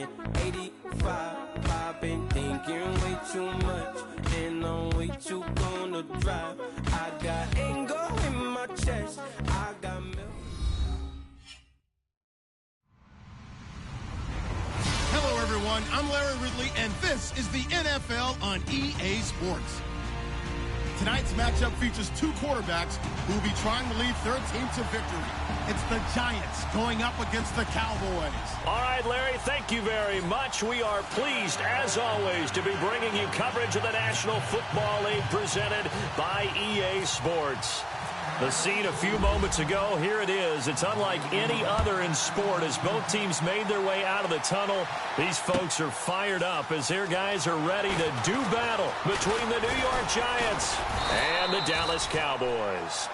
in 85. I've been thinking way too much, and I'm way too gonna drive. I got anger in my chest, I got milk. Hello, everyone. I'm Larry Ridley, and this is the NFL on EA Sports. Tonight's matchup features two quarterbacks who will be trying to lead their team to victory. It's the Giants going up against the Cowboys. All right, Larry, thank you very much. We are pleased, as always, to be bringing you coverage of the National Football League presented by EA Sports. The scene a few moments ago, here it is. It's unlike any other in sport as both teams made their way out of the tunnel. These folks are fired up as their guys are ready to do battle between the New York Giants and the Dallas Cowboys.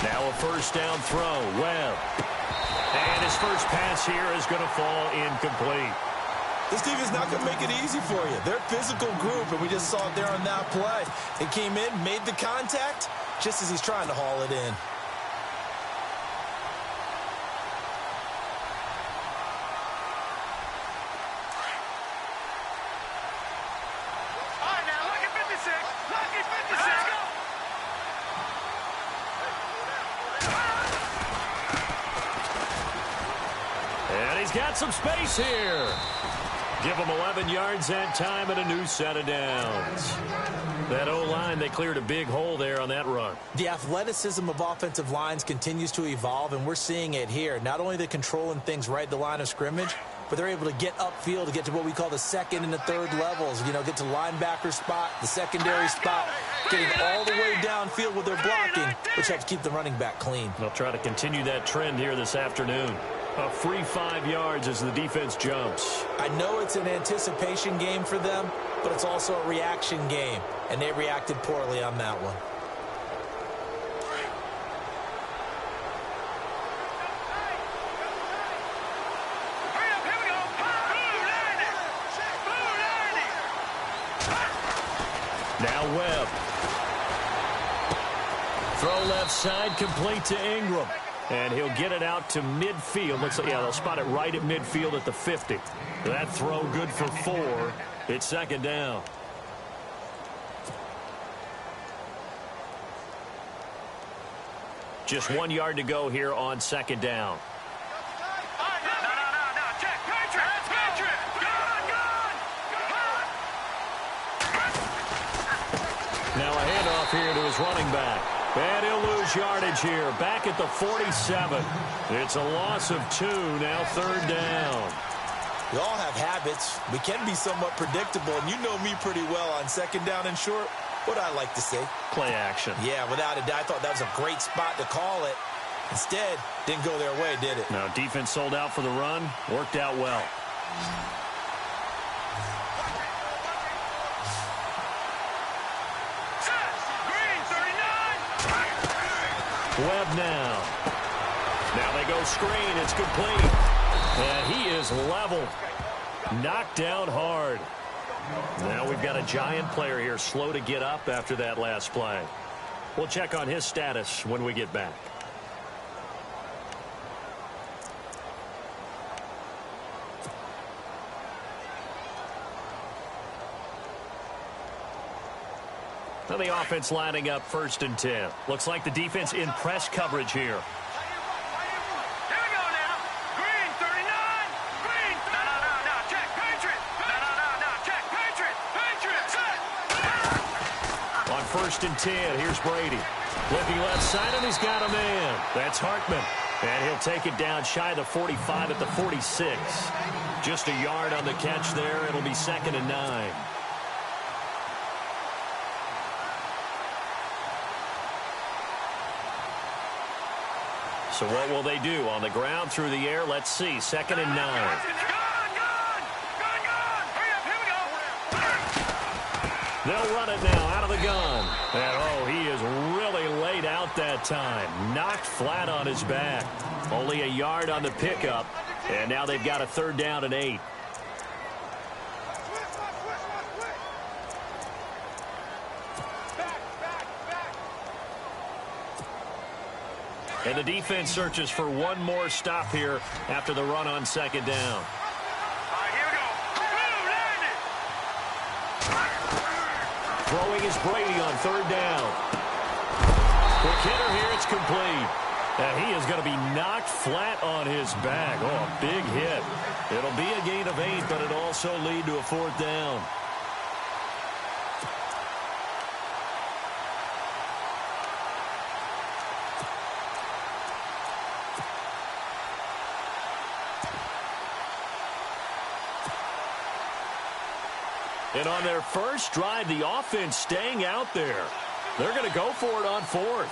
Now a first down throw. Webb. And his first pass here is going to fall incomplete. This team is not going to make it easy for you. They're a physical group, and we just saw it there on that play. It came in, made the contact, just as he's trying to haul it in. Got some space here. Give them 11 yards that time and a new set of downs. That O-line, they cleared a big hole there on that run. The athleticism of offensive lines continues to evolve, and we're seeing it here. Not only they're controlling things right at the line of scrimmage, but they're able to get upfield to get to what we call the second and the third levels. You know, get to linebacker spot, the secondary spot, getting all the way downfield with their blocking, which helps keep the running back clean. They'll try to continue that trend here this afternoon. A free 5 yards as the defense jumps. I know it's an anticipation game for them, but it's also a reaction game, and they reacted poorly on that one. Now Webb. Throw left side, complete to Ingram. And he'll get it out to midfield. Looks like, yeah, they'll spot it right at midfield at the 50. That throw good for 4. It's second down. Just 1 yard to go here on second down. Now a handoff here to his running back. And he'll lose yardage here. Back at the 47. It's a loss of 2. Now third down. We all have habits. We can be somewhat predictable, and you know me pretty well on second down and short. What I like to say? Play action. Yeah, without a doubt. I thought that was a great spot to call it. Instead, didn't go their way, did it? Now defense sold out for the run. Worked out well. Webb now. Now they go screen. It's complete. And he is leveled. Knocked down hard. Now we've got a Giant player here slow to get up after that last play. We'll check on his status when we get back. Now the offense lining up 1st and 10. Looks like the defense in press coverage here. On 1st and 10, here's Brady. Looking left side, and he's got a man. That's Hartman. And he'll take it down shy of the 45 at the 46. Just a yard on the catch there. It'll be 2nd and 9. So what will they do? On the ground, through the air, let's see. 2nd and 9. They'll run it now out of the gun. And, oh, he is really laid out that time. Knocked flat on his back. Only a yard on the pickup. And now they've got a 3rd down and 8. And the defense searches for one more stop here after the run on 2nd down. Throwing is Brady on 3rd down. Quick hitter here, it's complete. And he is going to be knocked flat on his back. Oh, a big hit. It'll be a gain of 8, but it'll also lead to a 4th down. And on their first drive, the offense staying out there. They're going to go for it on 4th.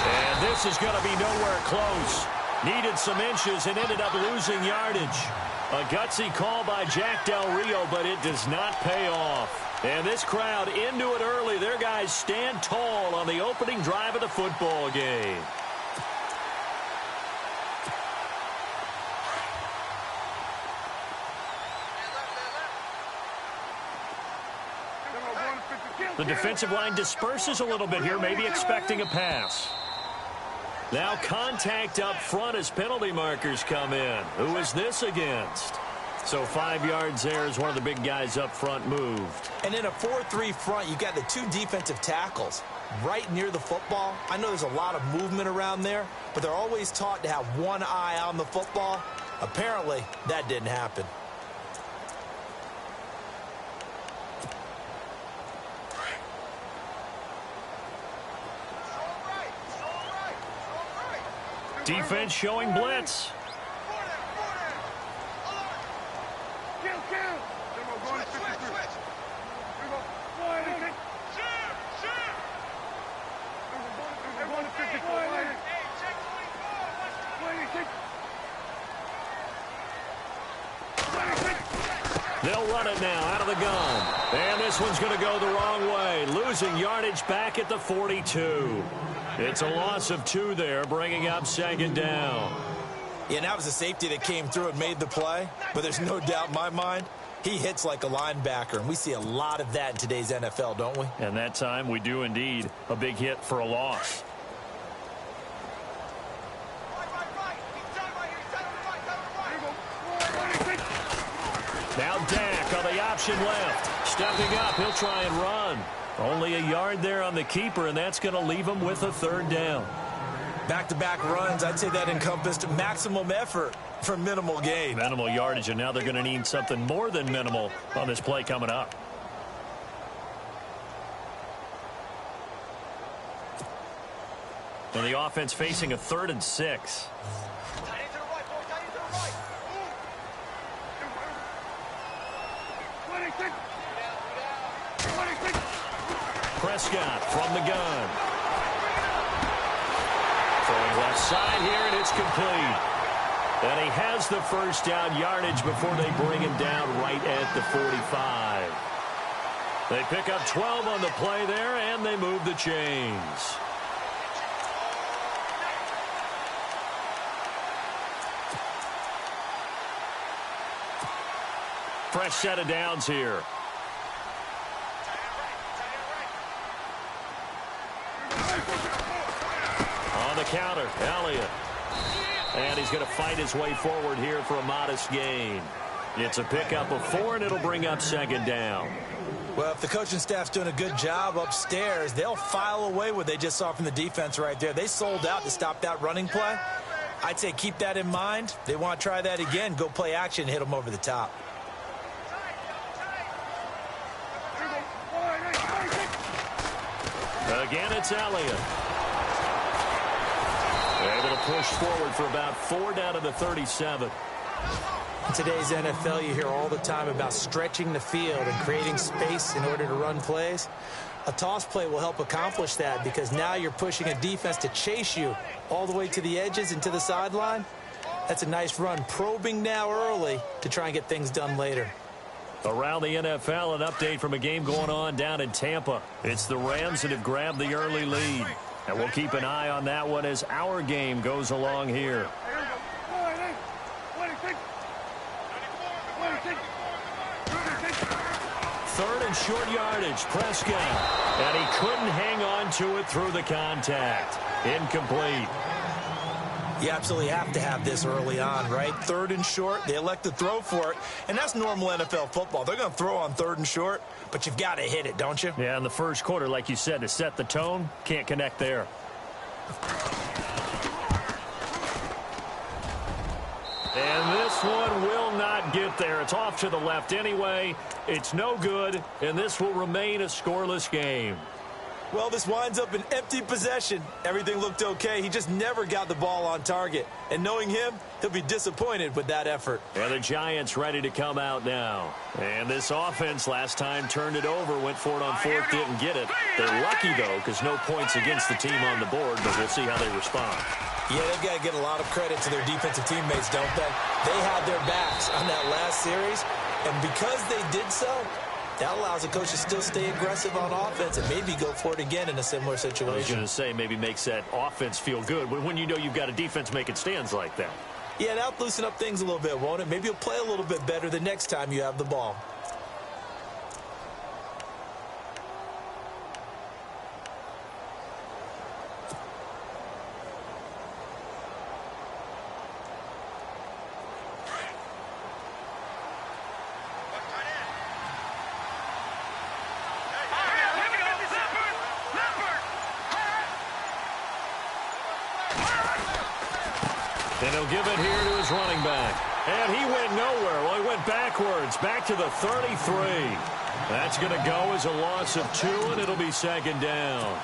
And this is going to be nowhere close. Needed some inches and ended up losing yardage. A gutsy call by Jack Del Rio, but it does not pay off. And this crowd into it early. Their guys stand tall on the opening drive of the football game. The defensive line disperses a little bit here, maybe expecting a pass. Now contact up front as penalty markers come in. Who is this against? So 5 yards there as one of the big guys up front moved. And in a 4-3 front, you got the 2 defensive tackles right near the football. I know there's a lot of movement around there, but they're always taught to have one eye on the football. Apparently, that didn't happen. Defense showing blitz. They'll run it now out of the gun. And this one's going to go the wrong way. Losing yardage back at the 42. It's a loss of 2 there, bringing up 2nd down. Yeah, and that was a safety that came through and made the play. But there's no doubt in my mind, he hits like a linebacker. And we see a lot of that in today's NFL, don't we? And that time we do indeed. A big hit for a loss. Now Dak on the option left. Stepping up, he'll try and run. Only a yard there on the keeper, and that's going to leave him with a 3rd down. Back-to-back runs, I'd say that encompassed maximum effort for minimal gain. Minimal yardage, and now they're going to need something more than minimal on this play coming up. And the offense facing a 3rd and 6. Prescott from the gun. Throwing left side here, and it's complete. And he has the 1st down yardage before they bring him down right at the 45. They pick up 12 on the play there, and they move the chains. Fresh set of downs here. On the counter, Elliott. And he's going to fight his way forward here for a modest gain. It's a pickup of 4, and it'll bring up 2nd down. Well, if the coaching staff's doing a good job upstairs, they'll file away what they just saw from the defense right there. They sold out to stop that running play. I'd say keep that in mind. They want to try that again, go play action, hit them over the top. Again, it's Elliott. Able to push forward for about 4 down to the 37. In today's NFL, you hear all the time about stretching the field and creating space in order to run plays. A toss play will help accomplish that because now you're pushing a defense to chase you all the way to the edges and to the sideline. That's a nice run, probing now early to try and get things done later. Around the NFL, an update from a game going on down in Tampa. It's the Rams that have grabbed the early lead. And we'll keep an eye on that one as our game goes along here. Third and short yardage, Prescott. And he couldn't hang on to it through the contact. Incomplete. You absolutely have to have this early on, right? Third and short, they elect to throw for it, and that's normal NFL football. They're going to throw on third and short, but you've got to hit it, don't you? Yeah, in the first quarter, like you said, to set the tone, can't connect there. And this one will not get there. It's off to the left anyway. It's no good, and this will remain a scoreless game. Well, this winds up an empty possession. Everything looked okay. He just never got the ball on target. And knowing him, he'll be disappointed with that effort. And the Giants ready to come out now. And this offense last time turned it over, went for it on fourth, didn't get it. They're lucky, though, because no points against the team on the board, but we'll see how they respond. Yeah, they've got to get a lot of credit to their defensive teammates, don't they? They had their backs on that last series, and because they did so, that allows the coach to still stay aggressive on offense and maybe go for it again in a similar situation. I was going to say maybe makes that offense feel good when you know you've got a defense making stands like that. Yeah, that'll loosen up things a little bit, won't it? Maybe you'll play a little bit better the next time you have the ball. And he'll give it here to his running back. And he went nowhere. Well, he went backwards, back to the 33. That's going to go as a loss of 2, and it'll be second down.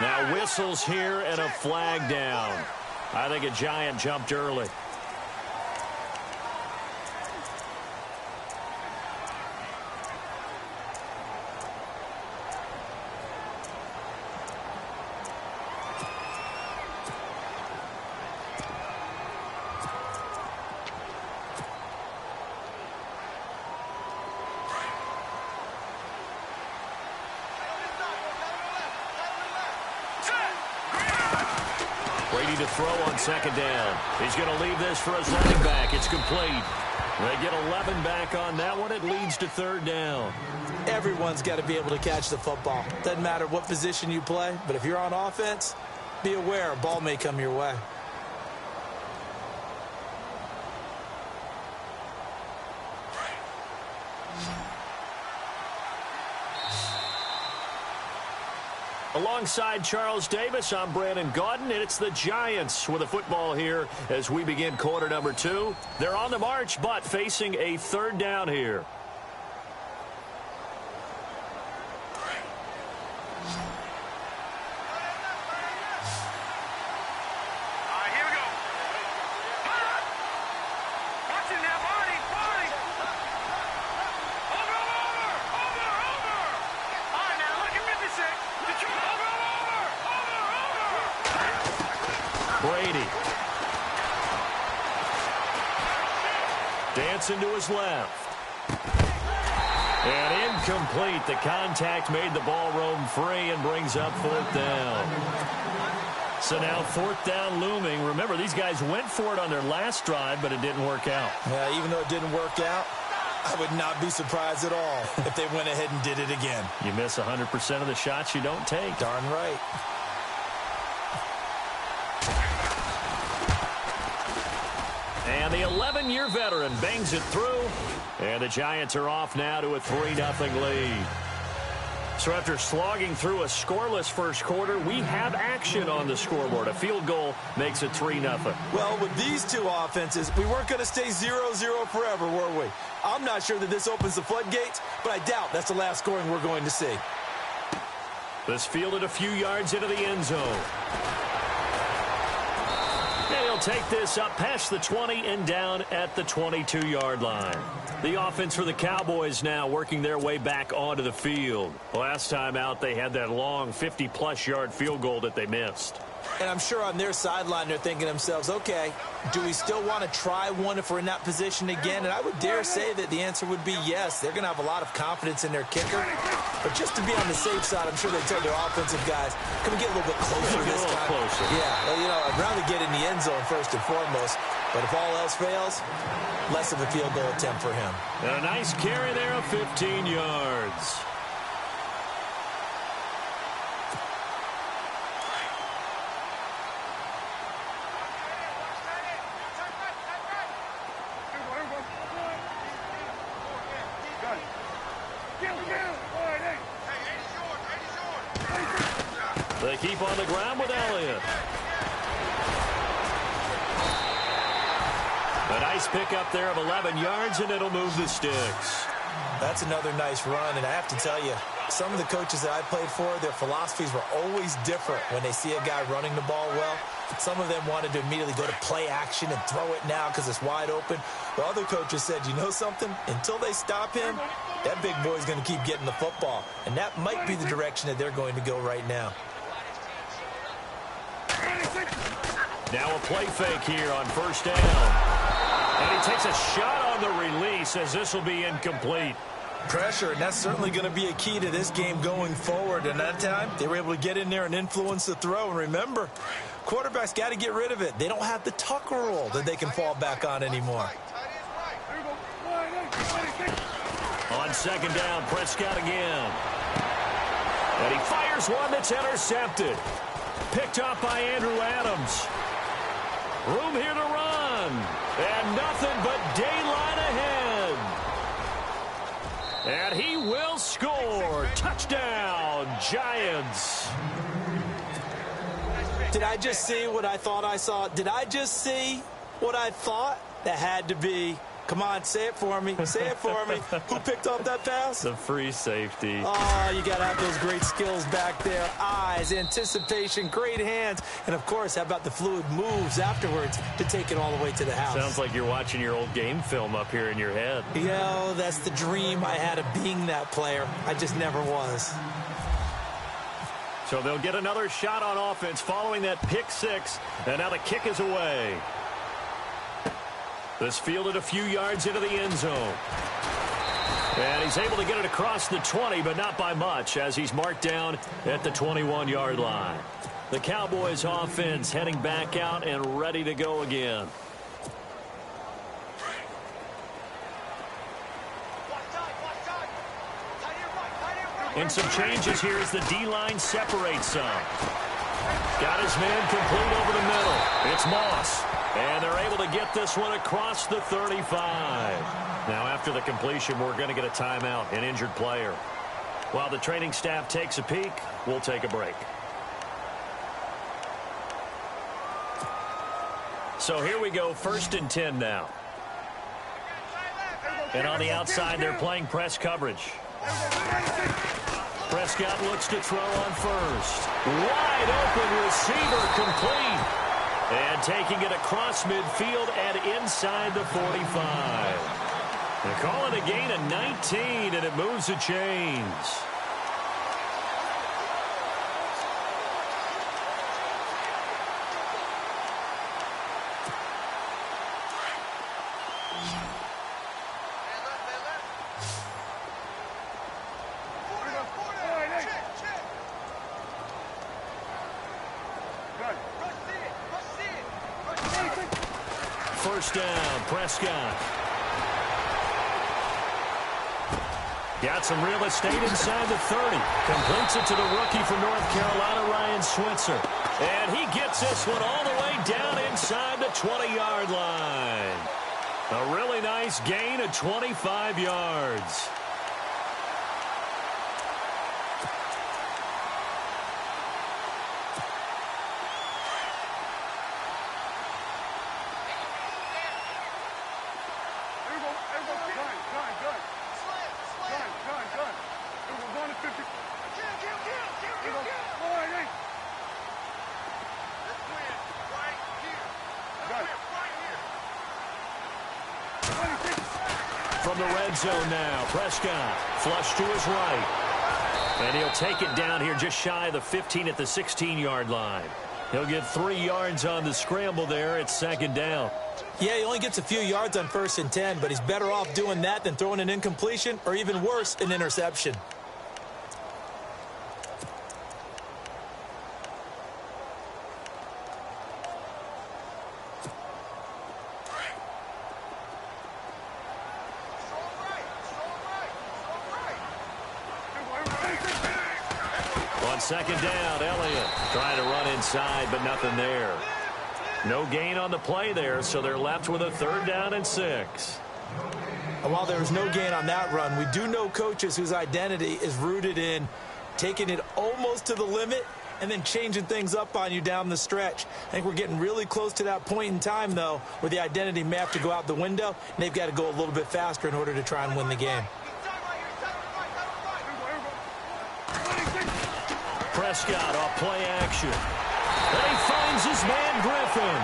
Now whistles here and a flag down. I think a Giant jumped early. Brady to throw on second down. He's going to leave this for his running back. It's complete. They get 11 back on that one. It leads to third down. Everyone's got to be able to catch the football. Doesn't matter what position you play, but if you're on offense, be aware a ball may come your way. Alongside Charles Davis, I'm Brandon Gaudin, and it's the Giants with a football here as we begin quarter number 2. They're on the march, but facing a third down here. Brady. Dancing to his left. And incomplete. The contact made the ball roam free and brings up fourth down. So now fourth down looming. Remember, these guys went for it on their last drive, but it didn't work out. Yeah, even though it didn't work out, I would not be surprised at all if they went ahead and did it again. You miss 100% of the shots you don't take. Darn right. And the 11-year veteran bangs it through. And the Giants are off now to a 3-0 lead. So after slogging through a scoreless first quarter, we have action on the scoreboard. A field goal makes it 3-0. Well, with these two offenses, we weren't going to stay 0-0 forever, were we? I'm not sure that this opens the floodgates, but I doubt that's the last scoring we're going to see. This fielded a few yards into the end zone. And he'll take this up past the 20 and down at the 22-yard line. The offense for the Cowboys now working their way back onto the field. Last time out, they had that long 50-plus yard field goal that they missed. And I'm sure on their sideline they're thinking to themselves, okay, do we still want to try one if we're in that position again? And I would dare say that the answer would be yes. They're going to have a lot of confidence in their kicker. But just to be on the safe side, I'm sure they tell their offensive guys, can we get a little bit closer this time? Closer. Yeah, well, you know, I'd rather get in the end zone first and foremost. But if all else fails, less of a field goal attempt for him. And a nice carry there of 15 yards. They keep on the ground with Elliott. A nice pickup there of 11 yards, and it'll move the sticks. That's another nice run, and I have to tell you, some of the coaches that I played for, their philosophies were always different when they see a guy running the ball well. Some of them wanted to immediately go to play action and throw it now because it's wide open. But other coaches said, you know something? Until they stop him, that big boy's going to keep getting the football. And that might be the direction that they're going to go right now. Now a play fake here on first down. And he takes a shot on the release as this will be incomplete. Pressure, and that's certainly going to be a key to this game going forward. And that time, they were able to get in there and influence the throw. And remember, quarterbacks got to get rid of it. They don't have the Tucker rule that they can fall back on anymore. On second down, Prescott again. And he fires one that's intercepted. Picked up by Andrew Adams. Room here to run. And nothing but daylight ahead. And he will score. Touchdown, Giants. Did I just see what I thought I saw? Did I just see what I thought? That had to be. Come on, say it for me. Say it for me. Who picked up that pass? The free safety. Oh, you got to have those great skills back there. Eyes, anticipation, great hands. And, of course, how about the fluid moves afterwards to take it all the way to the house? Sounds like you're watching your old game film up here in your head. Yo, that's the dream I had of being that player. I just never was. So they'll get another shot on offense following that pick six. And now the kick is away. This fielded a few yards into the end zone. And he's able to get it across the 20, but not by much, as he's marked down at the 21-yard line. The Cowboys offense heading back out and ready to go again. And some changes here as the D-line separates some. Got his man complete over the middle. It's Moss. And they're able to get this one across the 35. Now, after the completion, we're going to get a timeout, an injured player. While the training staff takes a peek, we'll take a break. So here we go, 1st and 10 now. And on the outside, they're playing press coverage. Prescott looks to throw on first. Wide open receiver complete. And taking it across midfield and inside the 45. They call it a gain of 19, and it moves the chains. First down, Prescott. Got some real estate inside the 30. Completes it to the rookie from North Carolina, Ryan Switzer. And he gets this one all the way down inside the 20-yard line. A really nice gain of 25 yards. from the red zone now. Prescott, flush to his right. And he'll take it down here just shy of the 15 at the 16-yard line. He'll get 3 yards on the scramble there. It's second down. Yeah, he only gets a few yards on 1st and 10, but he's better off doing that than throwing an incompletion or even worse, an interception. On second down, Elliott trying to run inside, but nothing there. No gain on the play there, so they're left with a 3rd down and 6. And while there was no gain on that run, we do know coaches whose identity is rooted in taking it almost to the limit and then changing things up on you down the stretch. I think we're getting really close to that point in time, though, where the identity may have to go out the window, and they've got to go a little bit faster in order to try and win the game. Prescott off play action. And he finds his man Griffin.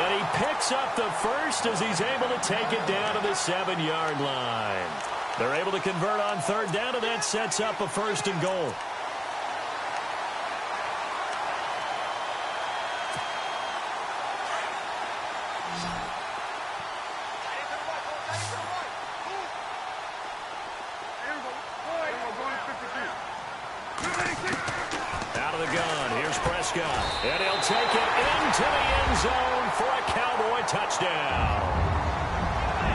And he picks up the first as he's able to take it down to the 7-yard line. They're able to convert on 3rd down, and that sets up a 1st and goal. Out of the gun, here's Prescott. And he'll take it into the end zone for a Cowboy touchdown.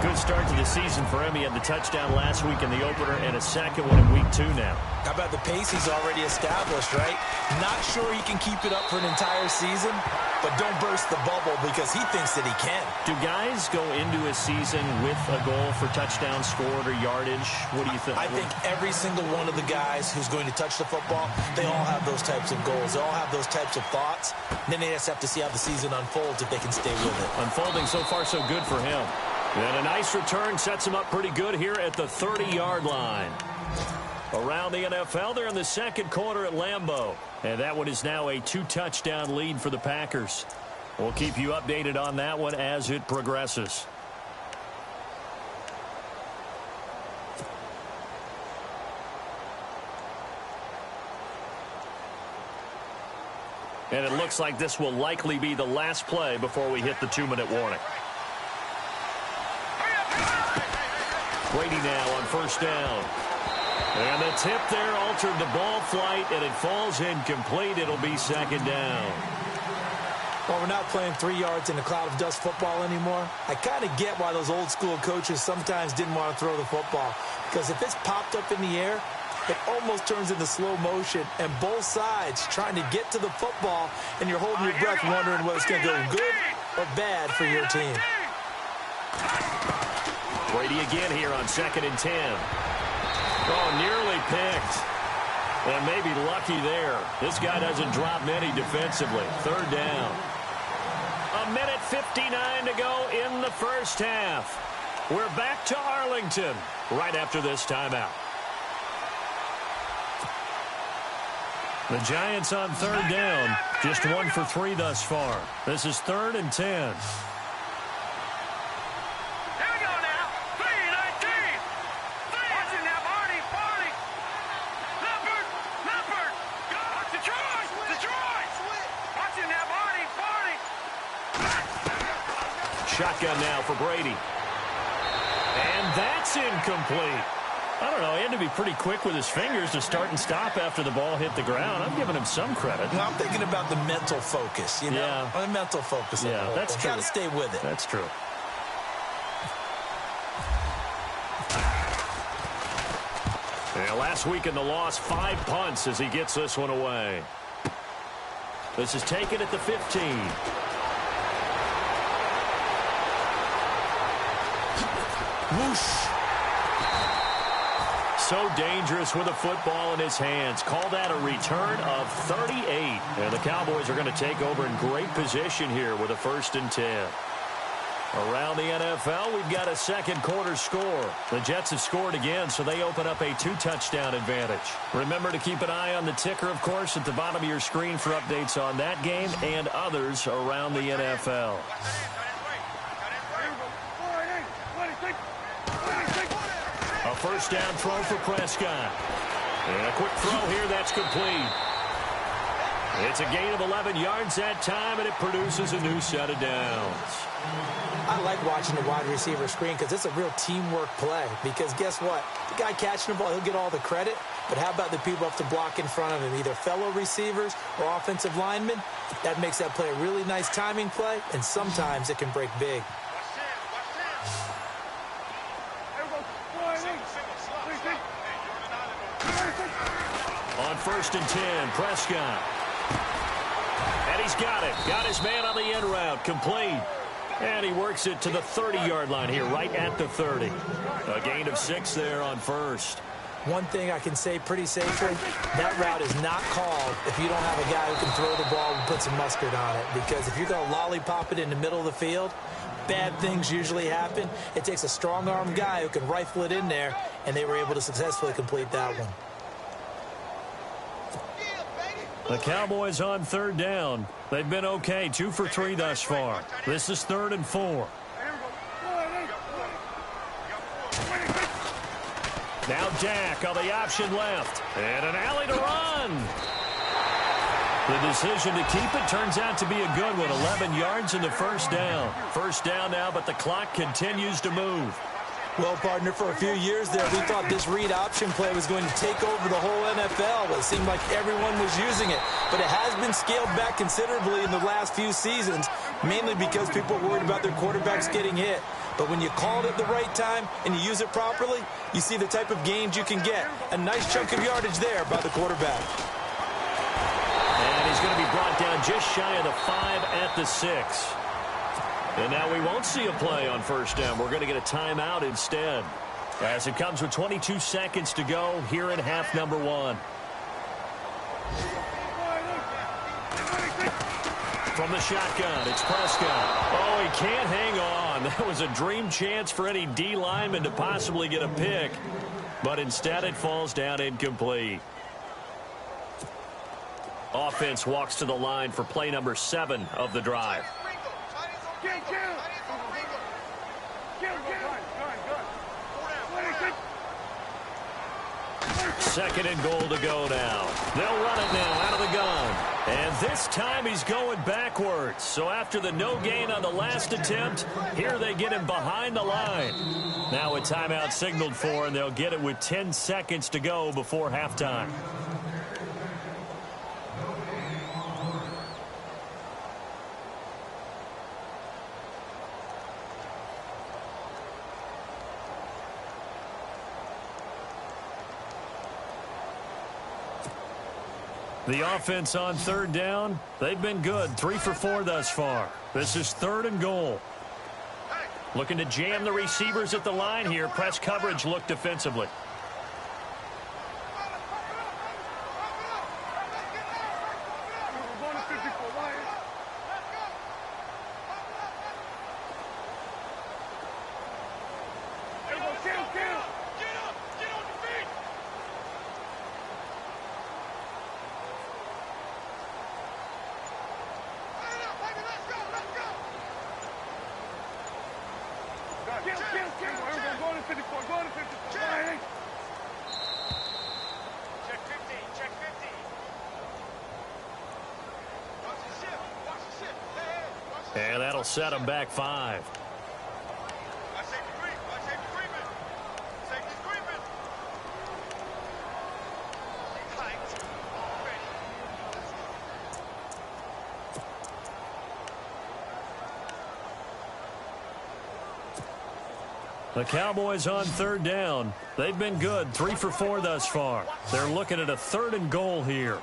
Good start to the season for him. He had the touchdown last week in the opener and a second one in week 2 now. How about the pace he's already established, right? Not sure he can keep it up for an entire season, but don't burst the bubble because he thinks that he can. Do guys go into a season with a goal for touchdown scored or yardage? What do you think? I think every single one of the guys who's going to touch the football, they all have those types of goals. They all have those types of thoughts. And then they just have to see how the season unfolds if they can stay with it. Unfolding so far so good for him. And a nice return sets him up pretty good here at the 30-yard line. Around the NFL, they're in the second quarter at Lambeau. And that one is now a 2-touchdown lead for the Packers. We'll keep you updated on that one as it progresses. And it looks like this will likely be the last play before we hit the 2-minute warning. Brady now on 1st down. And the tip there altered the ball flight, and it falls incomplete. It'll be 2nd down. Well, we're not playing 3 yards in a cloud of dust football anymore. I kind of get why those old school coaches sometimes didn't want to throw the football. Because if it's popped up in the air, it almost turns into slow motion. And both sides trying to get to the football, and you're holding your breath wondering whether it's going to go good or bad for your team. Brady again here on 2nd and 10. Oh, nearly picked. And maybe lucky there. This guy doesn't drop many defensively. 3rd down. 1:59 to go in the first half. We're back to Arlington right after this timeout. The Giants on 3rd down. Just 1 for 3 thus far. This is 3rd and 10. Shotgun now for Brady. And that's incomplete. I don't know. He had to be pretty quick with his fingers to start and stop after the ball hit the ground. I'm giving him some credit. Well, I'm thinking about the mental focus, you know? Yeah. The mental focus. Yeah, that's true. Got to stay with it. That's true. Yeah, last week in the loss, 5 punts as he gets this one away. This is taken at the 15. Whoosh. So dangerous with a football in his hands. Call that a return of 38. And the Cowboys are going to take over in great position here with a 1st and 10. Around the NFL, we've got a second quarter score. The Jets have scored again, so they open up a 2-touchdown advantage. Remember to keep an eye on the ticker, of course, at the bottom of your screen for updates on that game and others around the NFL. A first down throw for Prescott. And a quick throw here that's complete. It's a gain of 11 yards that time, and it produces a new set of downs. I like watching the wide receiver screen because it's a real teamwork play. Because guess what? The guy catching the ball, he'll get all the credit. But how about the people up to block in front of him, either fellow receivers or offensive linemen? That makes that play a really nice timing play, and sometimes it can break big. On 1st and 10, Prescott. And he's got it. Got his man on the end route. Complete. And he works it to the 30-yard line here, right at the 30. A gain of 6 there on 1st. One thing I can say pretty safely, that route is not called if you don't have a guy who can throw the ball and put some mustard on it. Because if you're going to lollipop it in the middle of the field, bad things usually happen. It takes a strong-arm guy who can rifle it in there, and they were able to successfully complete that one. The Cowboys on 3rd down. They've been okay, 2 for 3 thus far. This is 3rd and 4. Now Dak on the option left. And an alley to run. The decision to keep it turns out to be a good one. 11 yards in the first down. First down now, but the clock continues to move. Well, partner, for a few years there, we thought this read option play was going to take over the whole NFL. It seemed like everyone was using it. But it has been scaled back considerably in the last few seasons, mainly because people are worried about their quarterbacks getting hit. But when you call it at the right time and you use it properly, you see the type of gains you can get. A nice chunk of yardage there by the quarterback. And he's going to be brought down just shy of the 5 at the 6. And now we won't see a play on first down. We're going to get a timeout instead, as it comes with 22 seconds to go here in half number 1. From the shotgun, it's Prescott. Oh, he can't hang on. That was a dream chance for any D lineman to possibly get a pick, but instead it falls down incomplete. Offense walks to the line for play number 7 of the drive. Second and goal to go now. They'll run it now out of the gun. And this time he's going backwards. So after the no gain on the last attempt, here they get him behind the line. Now a timeout signaled for, and they'll get it with 10 seconds to go before halftime. The offense on 3rd down, they've been good. 3 for 4 thus far. This is 3rd and goal. Looking to jam the receivers at the line here. Press coverage look defensively. And that'll set him back 5. The Cowboys on 3rd down. They've been good. 3 for 4 thus far. They're looking at a 3rd and goal here.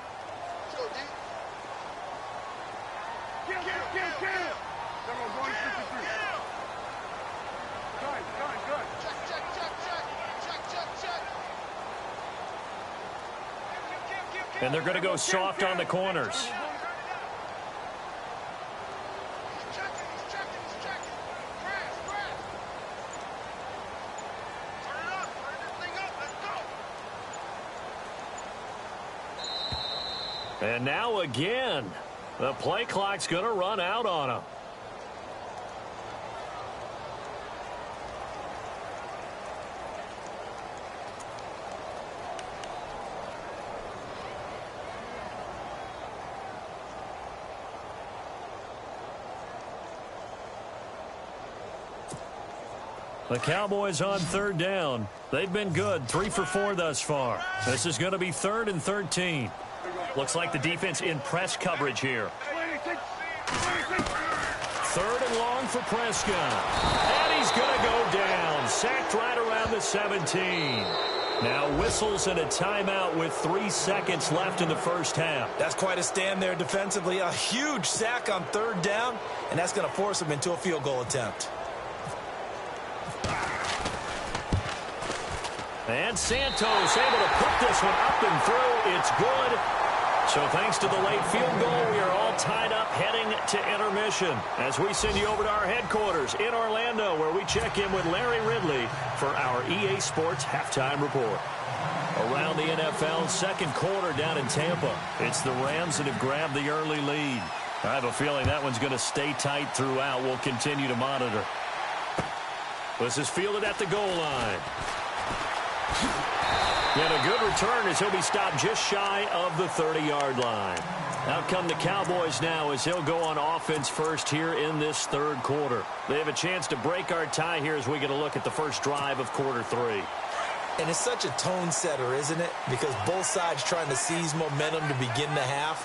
And they're going to go soft on the corners. And now again, the play clock's going to run out on him. The Cowboys on third down. They've been good, 3 for 4 thus far. This is going to be 3rd and 13. Looks like the defense in press coverage here. 3rd and long for Prescott. And he's going to go down. Sacked right around the 17. Now whistles and a timeout with 3 seconds left in the first half. That's quite a stand there defensively. A huge sack on 3rd down, and that's going to force him into a field goal attempt. And Santos able to put this one up and through. It's good. So thanks to the late field goal, we are all tied up heading to intermission as we send you over to our headquarters in Orlando, where we check in with Larry Ridley for our EA Sports Halftime Report. Around the NFL, second quarter down in Tampa. It's the Rams that have grabbed the early lead. I have a feeling that one's going to stay tight throughout. We'll continue to monitor. This is fielded at the goal line. And a good return as he'll be stopped just shy of the 30-yard line. Out come the Cowboys now as he'll go on offense first here in this third quarter. They have a chance to break our tie here as we get a look at the first drive of quarter 3. And it's such a tone setter, isn't it? Because both sides trying to seize momentum to begin the half.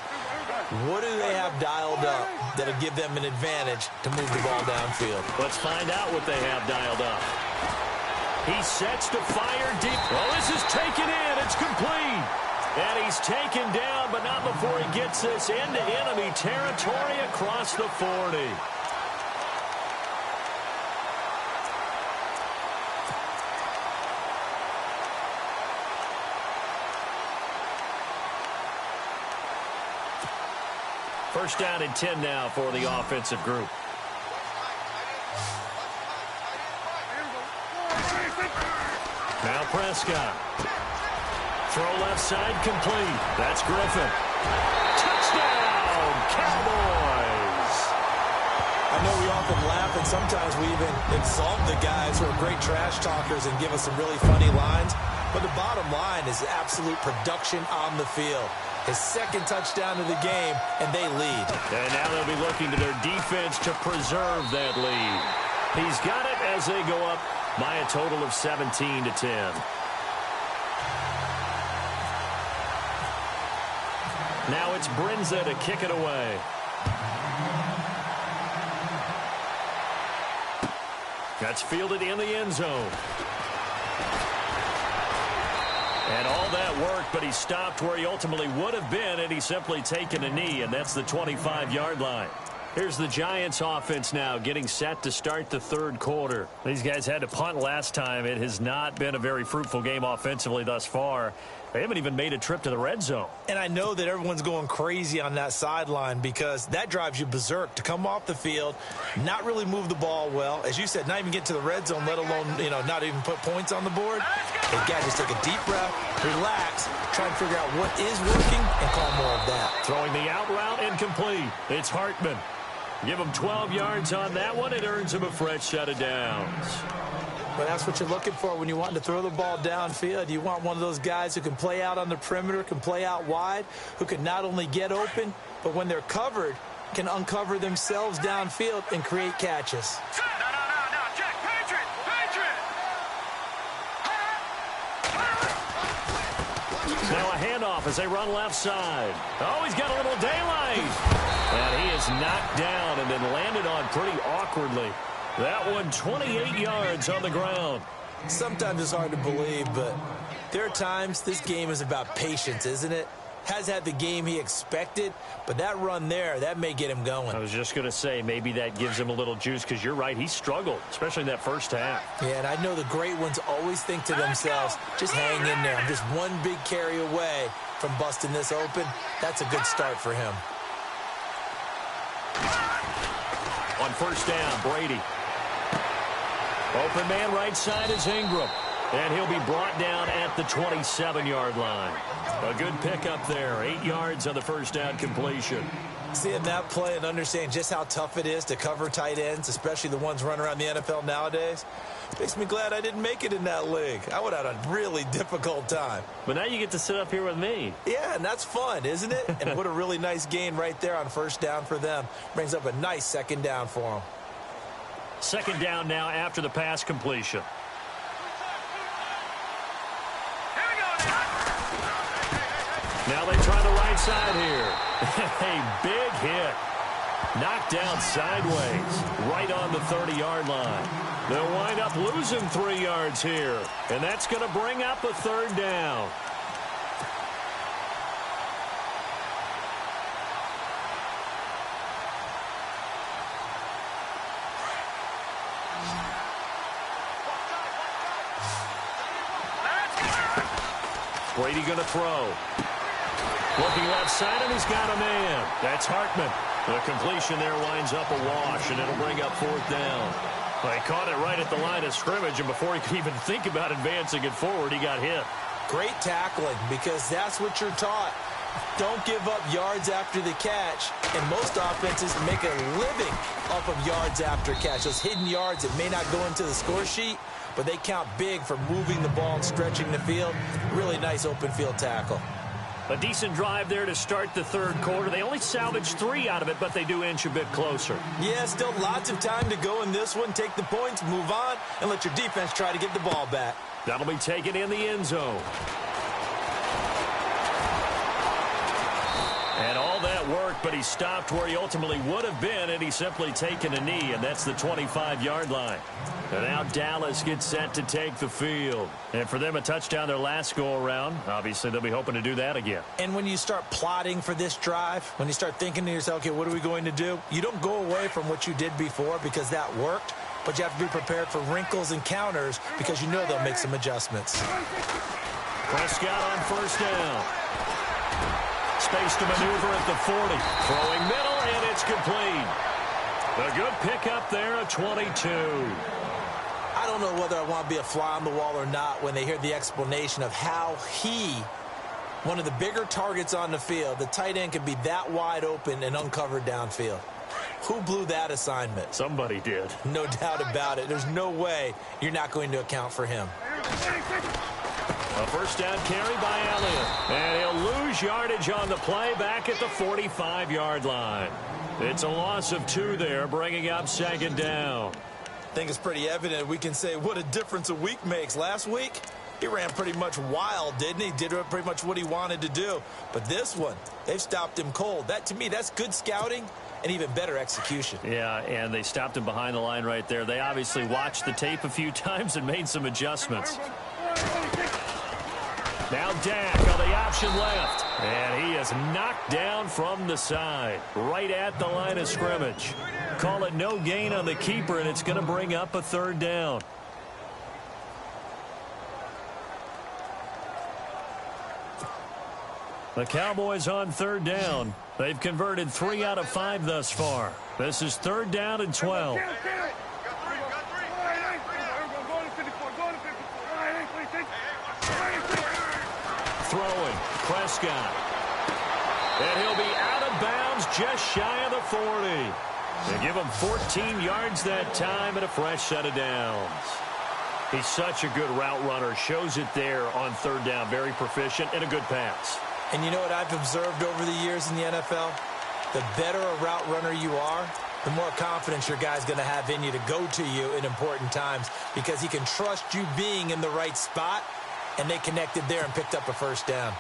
What do they have dialed up that'll give them an advantage to move the ball downfield? Let's find out what they have dialed up. He sets to fire deep. Well, this is taken in. It's complete. And he's taken down, but not before he gets this into enemy territory across the 40. First down and 10 now for the offensive group. Now Prescott. Throw left side complete. That's Griffin. Touchdown, Cowboys! I know we often laugh and sometimes we even insult the guys who are great trash talkers and give us some really funny lines. But the bottom line is absolute production on the field. His second touchdown of the game, and they lead. And now they'll be looking to their defense to preserve that lead. He's got it as they go up by a total of 17-10. Now it's Brinza to kick it away. That's fielded in the end zone. And all that worked, but he stopped where he ultimately would have been had he simply taken a knee, and that's the 25-yard line. Here's the Giants offense now getting set to start the third quarter. These guys had to punt last time. It has not been a very fruitful game offensively thus far. They haven't even made a trip to the red zone. And I know that everyone's going crazy on that sideline because that drives you berserk to come off the field, not really move the ball well. As you said, not even get to the red zone, let alone, not even put points on the board. Hey, guys, just take a deep breath, relax, try and figure out what is working, and call more of that. Throwing the out route incomplete. It's Hartman. Give him 12 yards on that one. It earns him a fresh set of downs. But that's what you're looking for when you want to throw the ball downfield. You want one of those guys who can play out on the perimeter, can play out wide, who can not only get open, but when they're covered, can uncover themselves downfield and create catches. No, Jack, Patriot! Now a handoff as they run left side. Oh, he's got a little daylight. And he is knocked down and then landed on pretty awkwardly. That one 28 yards on the ground. Sometimes it's hard to believe, but there are times this game is about patience, isn't it? Has had the game he expected, but that run there, that may get him going. I was just going to say, maybe that gives him a little juice because you're right, he struggled, especially in that first half. Yeah, and I know the great ones always think to themselves, just hang in there. I'm just one big carry away from busting this open. That's a good start for him. On first down, Brady. Open man right side is Ingram. And he'll be brought down at the 27-yard line. A good pickup there. 8 yards on the first down completion. Seeing that play and understanding just how tough it is to cover tight ends, especially the ones running around the NFL nowadays, makes me glad I didn't make it in that league. I would have had a really difficult time. But now you get to sit up here with me. Yeah, and that's fun, isn't it? And what a really nice gain right there on first down for them. Brings up a nice second down for them. Second down now after the pass completion. Now they try the right side here. A big hit. Knocked down sideways, right on the 30-yard line. They'll wind up losing 3 yards here, and that's going to bring up a third down. Brady going to throw. Looking left side, and he's got a man. That's Hartman. The completion there winds up a wash, and it'll bring up fourth down. Well, he caught it right at the line of scrimmage, and before he could even think about advancing it forward, he got hit. Great tackling, because that's what you're taught. Don't give up yards after the catch, and most offenses make a living off of yards after catch. Those hidden yards that may not go into the score sheet, but they count big for moving the ball and stretching the field. Really nice open field tackle. A decent drive there to start the third quarter. They only salvaged 3 out of it, but they do inch a bit closer. Yeah, still lots of time to go in this one. Take the points, move on, and let your defense try to get the ball back. That'll be taken in the end zone. And all that worked, but he stopped where he ultimately would have been, and he's simply taken a knee, and that's the 25-yard line. And now Dallas gets set to take the field. And for them, a touchdown their last go-around. Obviously, they'll be hoping to do that again. And when you start plotting for this drive, when you start thinking to yourself, okay, what are we going to do? You don't go away from what you did before because that worked, but you have to be prepared for wrinkles and counters because you know they'll make some adjustments. Prescott on first down. Space to maneuver at the 40. Throwing middle, and it's complete. A good pickup there at 22. I don't know whether I want to be a fly on the wall or not when they hear the explanation of how one of the bigger targets on the field, the tight end could be that wide open and uncovered downfield. Who blew that assignment? Somebody did. No doubt about it. There's no way you're not going to account for him. A first down carry by Elliott. And he'll lose yardage on the play back at the 45-yard line. It's a loss of 2 there, bringing up second down. I think it's pretty evident we can say what a difference a week makes. Last week, he ran pretty much wild, didn't he? Did pretty much what he wanted to do. But this one, they've stopped him cold. That, to me, that's good scouting and even better execution. Yeah, and they stopped him behind the line right there. They obviously watched the tape a few times and made some adjustments. Now Dak on the option left. And he is knocked down from the side, right at the line of scrimmage. Call it no gain on the keeper, and it's going to bring up a third down. The Cowboys on third down. They've converted 3 out of 5 thus far. This is third down and 12. Throwing, Prescott. And he'll be out of bounds just shy of the 40. They give him 14 yards that time and a fresh set of downs. He's such a good route runner. Shows it there on third down. Very proficient and a good pass. And you know what I've observed over the years in the NFL? The better a route runner you are, the more confidence your guy's going to have in you to go to you in important times because he can trust you being in the right spot. And they connected there and picked up a first down.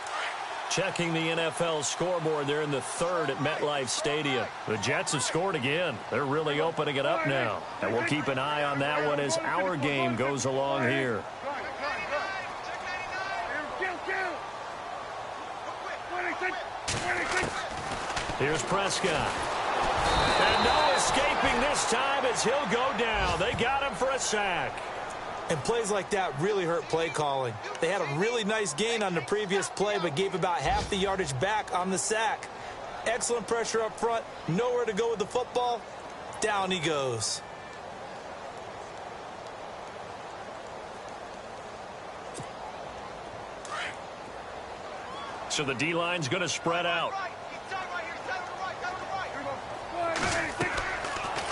Checking the NFL scoreboard, they're in the third at MetLife Stadium. The Jets have scored again. They're really opening it up now. And we'll keep an eye on that one as our game goes along here. Here's Prescott. And no escaping this time as he'll go down. They got him for a sack. And plays like that really hurt play calling. They had a really nice gain on the previous play, but gave about half the yardage back on the sack. Excellent pressure up front. Nowhere to go with the football. Down he goes. So the D-line's going to spread out.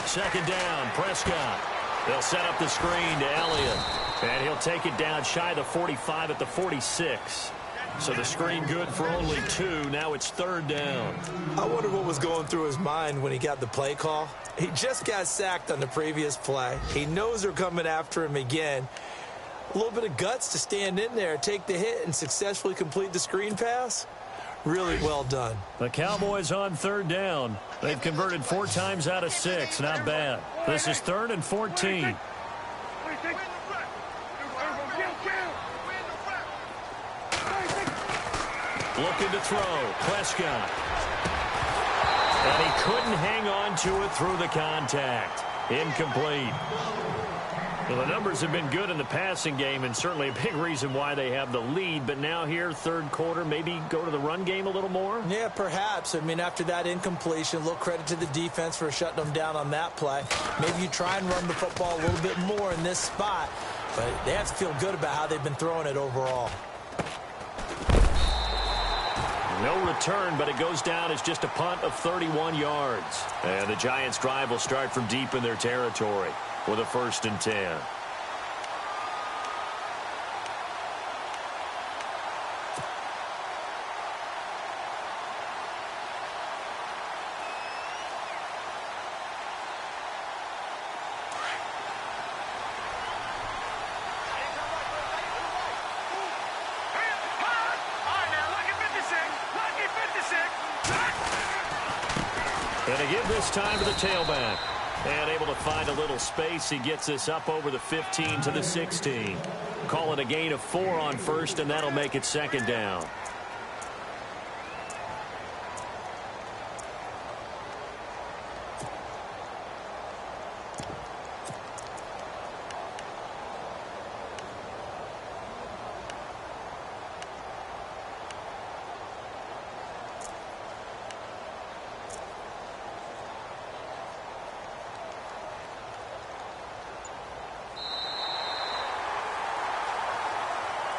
Second down, Prescott. They'll set up the screen to Elliott. And he'll take it down shy of the 45 at the 46. So the screen good for only 2. Now it's 3rd down. I wonder what was going through his mind when he got the play call. He just got sacked on the previous play. He knows they're coming after him again. A little bit of guts to stand in there, take the hit, and successfully complete the screen pass. Really well done. The Cowboys on 3rd down. They've converted 4 times out of 6. Not bad. This is 3rd and 14. Looking to throw. Prescott. And he couldn't hang on to it through the contact. Incomplete. Well, the numbers have been good in the passing game, and certainly a big reason why they have the lead. But now here, 3rd quarter, maybe go to the run game a little more? Yeah, perhaps. I mean, after that incompletion, a little credit to the defense for shutting them down on that play. Maybe you try and run the football a little bit more in this spot. But they have to feel good about how they've been throwing it overall. No return, but it goes down as just a punt of 31 yards. And the Giants' drive will start from deep in their territory with a 1st and 10. And to give this time to the tailback. And able to find a little space. He gets this up over the 15 to the 16. Call it a gain of 4 on 1st, and that'll make it 2nd down.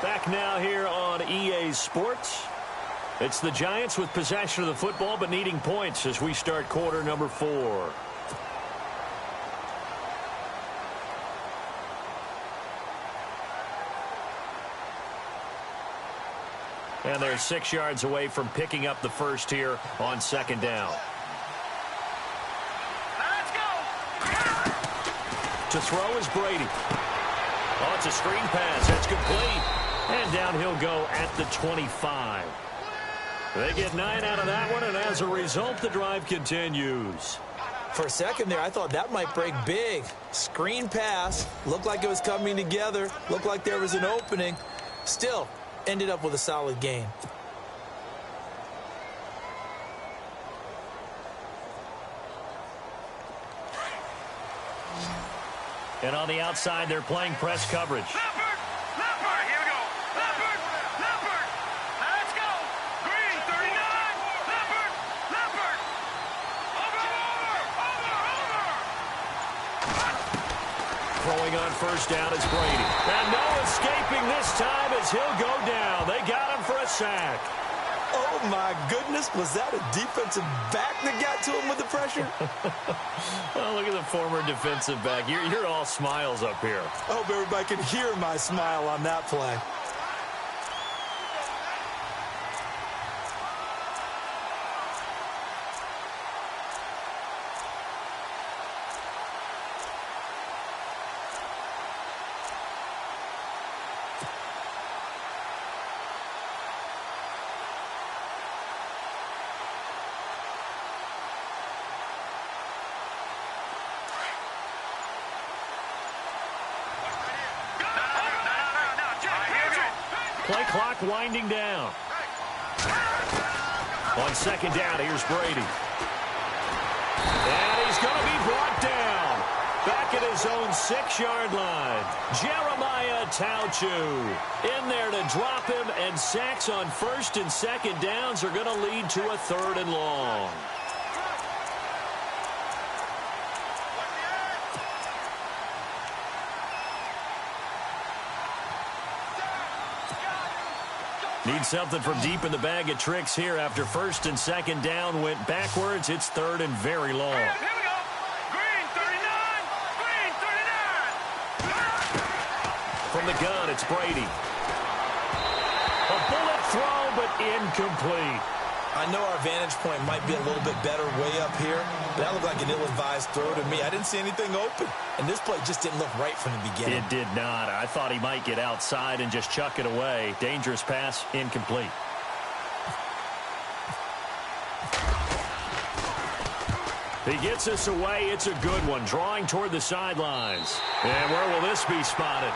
Back now here on EA Sports. It's the Giants with possession of the football but needing points as we start quarter number 4. And they're 6 yards away from picking up the 1st here on 2nd down. Let's go. To throw is Brady. Oh, it's a screen pass. That's complete. And down he'll go at the 25. They get 9 out of that one, and as a result, the drive continues. For a second there, I thought that might break big. Screen pass. Looked like it was coming together. Looked like there was an opening. Still, ended up with a solid gain. And on the outside, they're playing press coverage. Leopard, here we go. Leopard. Let's go. Green, 39. Leopard. Over. Throwing on 1st down is Brady. And no escaping this time as he'll go down. They got him for a sack. Oh, my goodness. Was that a defensive back that got to him with the pressure? Well, look at the former defensive back. You're all smiles up here. I hope everybody can hear my smile on that play. Play clock winding down. On 2nd down, here's Brady. And he's going to be brought down. Back at his own 6-yard line. Jeremiah Tauchu in there to drop him, and sacks on 1st and 2nd downs are going to lead to a 3rd and long. Need something from deep in the bag of tricks here after 1st and 2nd down went backwards. It's 3rd and very long. Here we go. Green, 39. Green, 39. From the gun, it's Brady. A bullet throw, but incomplete. I know our vantage point might be a little bit better way up here, but that looked like an ill-advised throw to me. I didn't see anything open, and this play just didn't look right from the beginning. It did not. I thought he might get outside and just chuck it away. Dangerous pass, incomplete. He gets us away. It's a good one, drawing toward the sidelines. And where will this be spotted?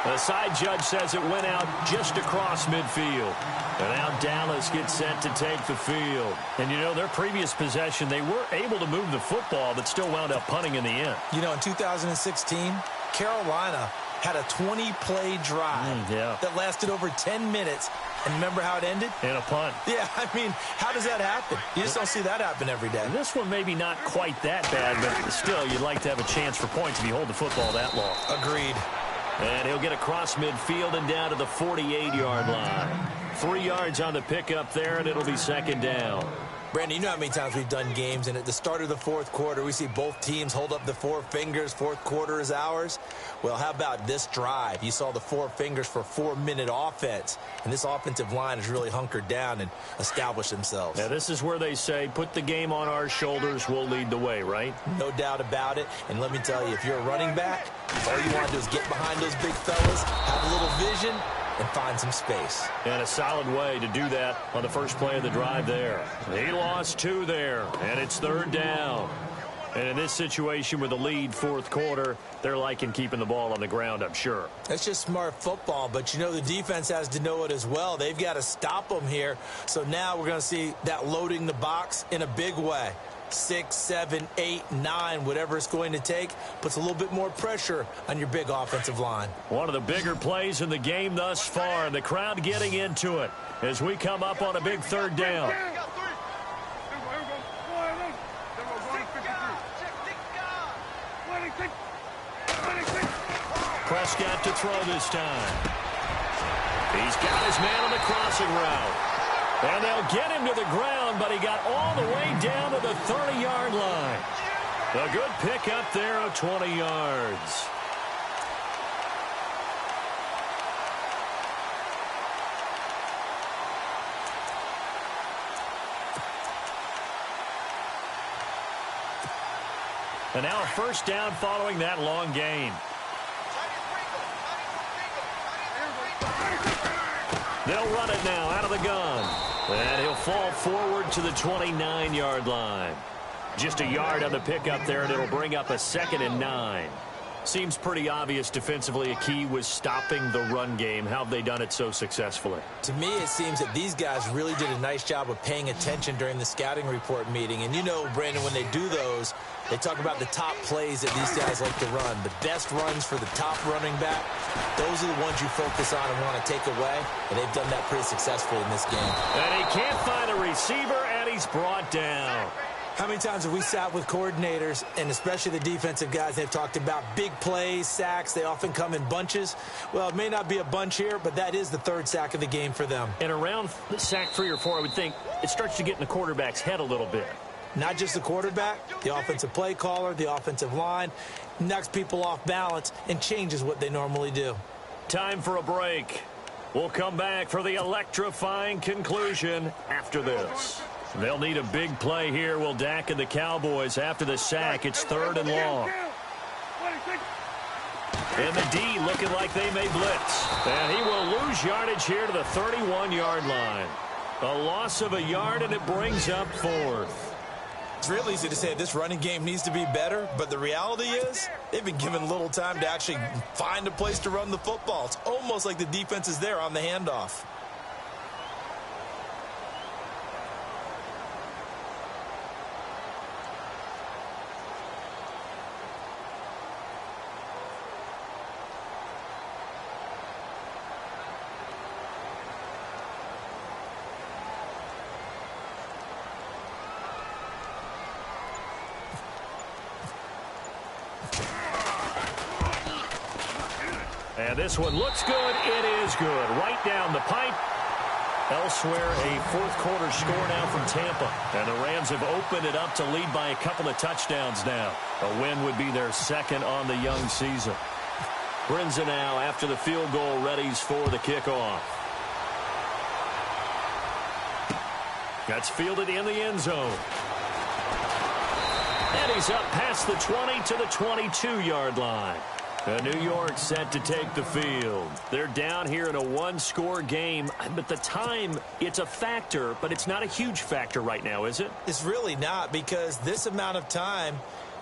The side judge says it went out just across midfield. And now Dallas gets set to take the field. And, you know, their previous possession, they were able to move the football, but still wound up punting in the end. You know, in 2016, Carolina had a 20-play drive that lasted over 10 minutes. And remember how it ended? In a punt. Yeah, I mean, how does that happen? You just don't see that happen every day. And this one maybe not quite that bad, but still, you'd like to have a chance for points if you hold the football that long. Agreed. And he'll get across midfield and down to the 48-yard line. 3 yards on the pickup there, and it'll be second down. Brandon, you know how many times we've done games, and at the start of the fourth quarter, we see both teams hold up the four fingers, fourth quarter is ours. Well, how about this drive? You saw the four fingers for 4-minute offense, and this offensive line has really hunkered down and established themselves. Yeah, this is where they say, put the game on our shoulders, we'll lead the way, right? No doubt about it, and let me tell you, if you're a running back, all you want to do is get behind those big fellas, have a little vision, and find some space. And a solid way to do that on the first play of the drive there. He lost 2 there, and it's third down. And in this situation with the lead fourth quarter, they're liking keeping the ball on the ground, I'm sure. That's just smart football, but you know the defense has to know it as well. They've got to stop them here. So now we're going to see that loading the box in a big way. 6, 7, 8, 9, whatever it's going to take, puts a little bit more pressure on your big offensive line. One of the bigger plays in the game thus far, and the crowd getting into it as we come up on a big third down. Prescott to throw this time. He's got his man on the crossing route. And they'll get him to the ground, but he got all the way down to the 30-yard line. A good pickup there of 20 yards. And now a first down following that long gain. They'll run it now out of the gun. And he'll fall forward to the 29-yard line. Just a yard on the pickup there, and it'll bring up a 2nd and 9. Seems pretty obvious defensively a key was stopping the run game. How have they done it so successfully? To me, it seems that these guys really did a nice job of paying attention during the scouting report meeting. And you know, Brandon, when they do those, they talk about the top plays that these guys like to run. The best runs for the top running back, those are the ones you focus on and want to take away. And they've done that pretty successfully in this game. And he can't find a receiver, and he's brought down. How many times have we sat with coordinators, and especially the defensive guys, they've talked about big plays, sacks. They often come in bunches. Well, it may not be a bunch here, but that is the 3rd sack of the game for them. And around sack 3 or 4, I would think it starts to get in the quarterback's head a little bit. Not just the quarterback, the offensive play caller, the offensive line, knocks people off balance and changes what they normally do. Time for a break. We'll come back for the electrifying conclusion after this. They'll need a big play here, will Dak and the Cowboys. After the sack, it's 3rd and long. And the D looking like they may blitz. And he will lose yardage here to the 31-yard line. A loss of a yard, and it brings up 4th. It's real easy to say this running game needs to be better, but the reality is they've been given little time to actually find a place to run the football. It's almost like the defense is there on the handoff. And this one looks good. It is good. Right down the pipe. Elsewhere, a fourth quarter score now from Tampa. And the Rams have opened it up to lead by a couple of touchdowns now. A win would be their 2nd on the young season. Brinza now, after the field goal, readies for the kickoff. That's fielded in the end zone. And he's up past the 20 to the 22-yard line. New York set to take the field. They're down here in a one-score game, but the time, it's a factor, but it's not a huge factor right now, is it? It's really not, because this amount of time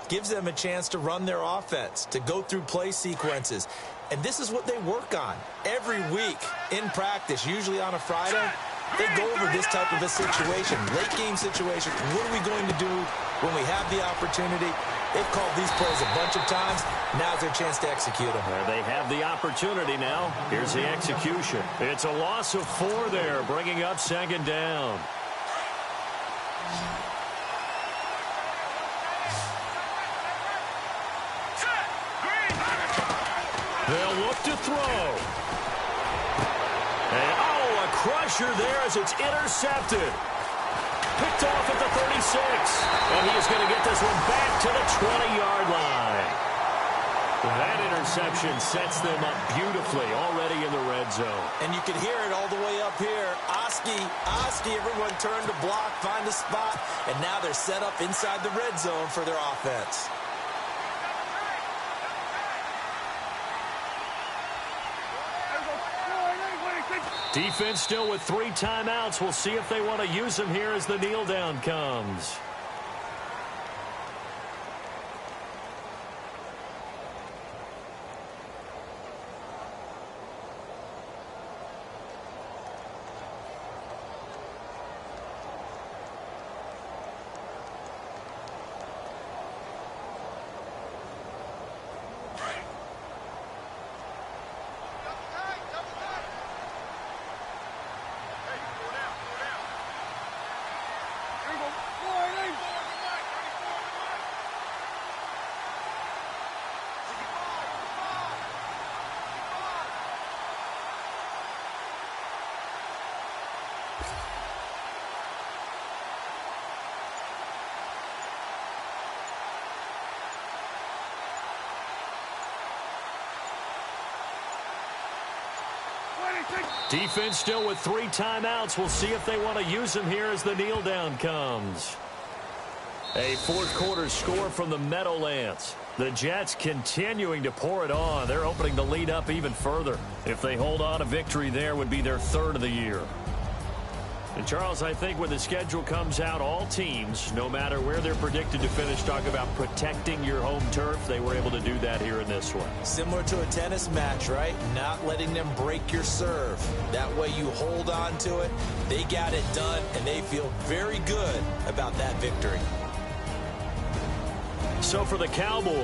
gives them a chance to run their offense, to go through play sequences. And this is what they work on every week in practice, usually on a Friday. They go over this type of a situation, late-game situation. What are we going to do when we have the opportunity? They've called these plays a bunch of times. Now's their chance to execute them. They have the opportunity now. Here's the execution. It's a loss of 4 there, bringing up second down. They'll look to throw. And, a crusher there as it's intercepted. Picked off at the 36. And he is going to get this one back to the 20-yard line. That interception sets them up beautifully already in the red zone. And you can hear it all the way up here. Oski, everyone turned to block, find a spot, and now they're set up inside the red zone for their offense. Defense still with 3 timeouts. We'll see if they want to use them here as the kneel down comes. Defense still with 3 timeouts. We'll see if they want to use them here as the kneel down comes. A fourth quarter score from the Meadowlands. The Jets continuing to pour it on. They're opening the lead up even further. If they hold on, a victory there would be their 3rd of the year. And Charles, I think when the schedule comes out, all teams, no matter where they're predicted to finish, talk about protecting your home turf. They were able to do that here in this one. Similar to a tennis match, right? Not letting them break your serve. That way you hold on to it. They got it done, and they feel very good about that victory. So for the Cowboys.